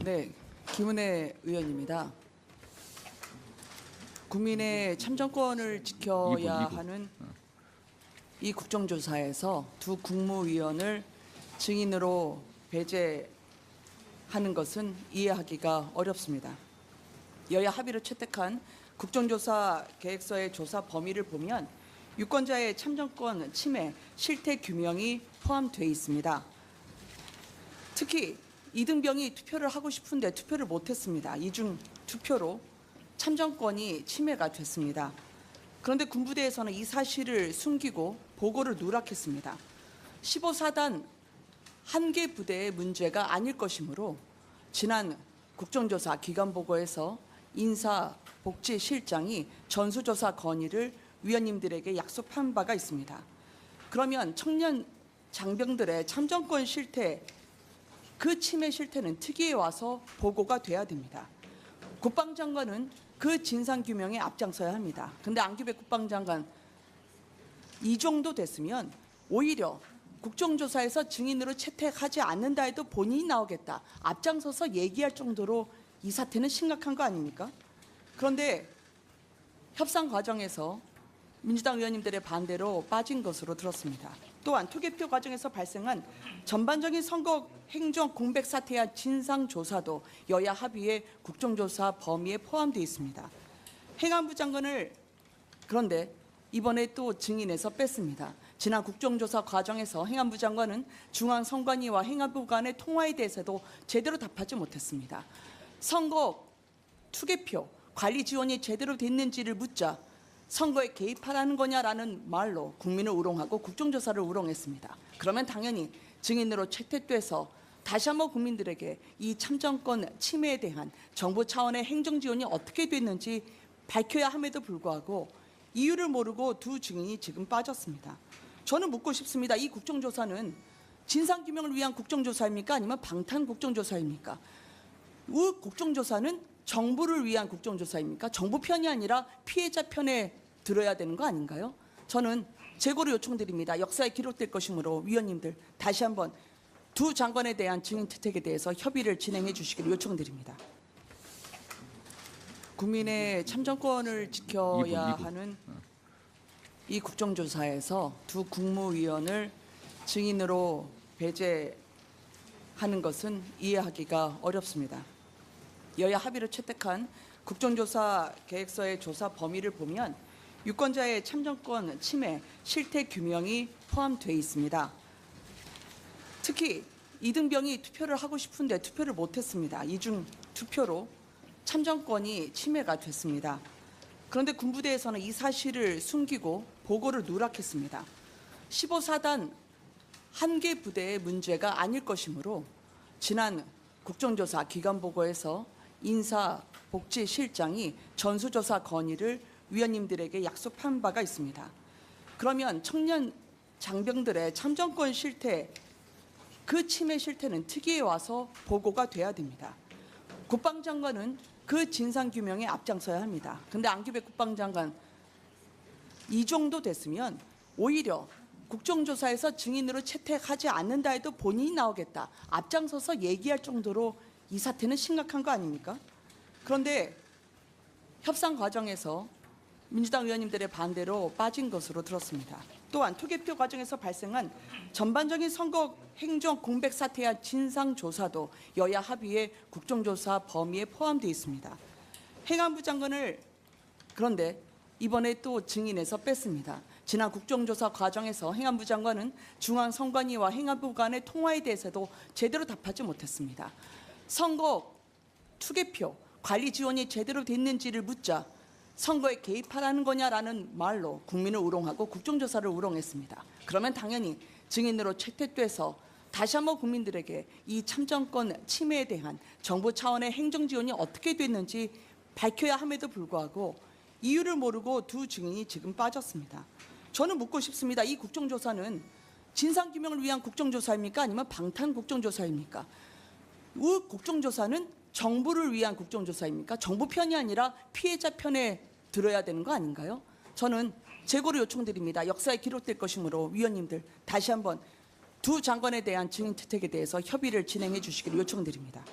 네, 김은혜 의원입니다. 국민의 참정권을 지켜야 하는 이 국정조사에서 두 국무위원을 증인으로 배제하는 것은 이해하기가 어렵습니다. 여야 합의로 채택한 국정조사 계획서의 조사 범위를 보면 유권자의 참정권 침해, 실태 규명이 포함되어 있습니다. 특히 이등병이 투표를 하고 싶은데 투표를 못했습니다. 이중 투표로 참정권이 침해가 됐습니다. 그런데 군부대에서는 이 사실을 숨기고 보고를 누락했습니다. 15사단 한 개 부대의 문제가 아닐 것이므로 지난 국정조사 기간보고에서 인사복지실장이 전수조사 건의를 위원님들에게 약속한 바가 있습니다. 그러면 청년 장병들의 참정권 실태, 그 침해 실태는 특위에 와서 보고가 돼야 됩니다. 국방장관은 그 진상규명에 앞장서야 합니다. 그런데 안규백 국방장관 이 정도 됐으면 오히려 국정조사에서 증인으로 채택하지 않는다 해도 본인이 나오겠다, 앞장서서 얘기할 정도로 이 사태는 심각한 거 아닙니까? 그런데 협상 과정에서 민주당 의원님들의 반대로 빠진 것으로 들었습니다. 또한 투개표 과정에서 발생한 전반적인 선거 행정 공백 사태와 진상조사도 여야 합의의 국정조사 범위에 포함되어 있습니다. 행안부 장관을 그런데 이번에 또 증인에서 뺐습니다. 지난 국정조사 과정에서 행안부 장관은 중앙선관위와 행안부 간의 통화에 대해서도 제대로 답하지 못했습니다. 선거 투개표 관리 지원이 제대로 됐는지를 묻자 선거에 개입하라는 거냐라는 말로 국민을 우롱하고 국정조사를 우롱했습니다. 그러면 당연히 증인으로 채택돼서 다시 한번 국민들에게 이 참정권 침해에 대한 정부 차원의 행정지원이 어떻게 됐는지 밝혀야 함에도 불구하고 이유를 모르고 두 증인이 지금 빠졌습니다. 저는 묻고 싶습니다. 이 국정조사는 진상규명을 위한 국정조사입니까? 아니면 방탄 국정조사입니까? 이 국정조사는 정부를 위한 국정조사입니까? 정부 편이 아니라 피해자 편에 들어야 되는 거 아닌가요? 저는 재고를 요청드립니다. 역사에 기록될 것이므로 위원님들 다시 한번 두 장관에 대한 증인 채택에 대해서 협의를 진행해 주시기를 요청드립니다. 국민의 참정권을 지켜야 하는 이 국정조사에서 두 국무위원을 증인으로 배제하는 것은 이해하기가 어렵습니다. 여야 합의로 채택한 국정조사 계획서의 조사 범위를 보면 유권자의 참정권 침해, 실태 규명이 포함되어 있습니다. 특히 이등병이 투표를 하고 싶은데 투표를 못했습니다. 이중 투표로 참정권이 침해가 됐습니다. 그런데 군부대에서는 이 사실을 숨기고 보고를 누락했습니다. 15사단 한 개 부대의 문제가 아닐 것이므로 지난 국정조사 기간보고에서 인사복지실장이 전수조사 건의를 위원님들에게 약속한 바가 있습니다. 그러면 청년 장병들의 참정권 실태, 그 침해 실태는 특위에 와서 보고가 돼야 됩니다. 국방장관은 그 진상규명에 앞장서야 합니다. 그런데 안규백 국방장관 이 정도 됐으면 오히려 국정조사에서 증인으로 채택하지 않는다 해도 본인이 나오겠다, 앞장서서 얘기할 정도로 이 사태는 심각한 거 아닙니까? 그런데 협상 과정에서 민주당 의원님들의 반대로 빠진 것으로 들었습니다. 또한 투개표 과정에서 발생한 전반적인 선거 행정 공백 사태와 진상조사도 여야 합의의 국정조사 범위에 포함되어 있습니다. 행안부 장관을 그런데 이번에 또 증인에서 뺐습니다. 지난 국정조사 과정에서 행안부 장관은 중앙선관위와 행안부 간의 통화에 대해서도 제대로 답하지 못했습니다. 선거 투개표 관리 지원이 제대로 됐는지를 묻자 선거에 개입하라는 거냐라는 말로 국민을 우롱하고 국정조사를 우롱했습니다. 그러면 당연히 증인으로 채택돼서 다시 한번 국민들에게 이 참정권 침해에 대한 정부 차원의 행정지원이 어떻게 됐는지 밝혀야 함에도 불구하고 이유를 모르고 두 증인이 지금 빠졌습니다. 저는 묻고 싶습니다. 이 국정조사는 진상규명을 위한 국정조사입니까? 아니면 방탄 국정조사입니까? 이 국정조사는 정부를 위한 국정조사입니까? 정부 편이 아니라 피해자 편에 들어야 되는 거 아닌가요? 저는 재고를 요청드립니다. 역사에 기록될 것이므로 위원님들 다시 한번 두 장관에 대한 증인 채택에 대해서 협의를 진행해 주시기를 요청드립니다.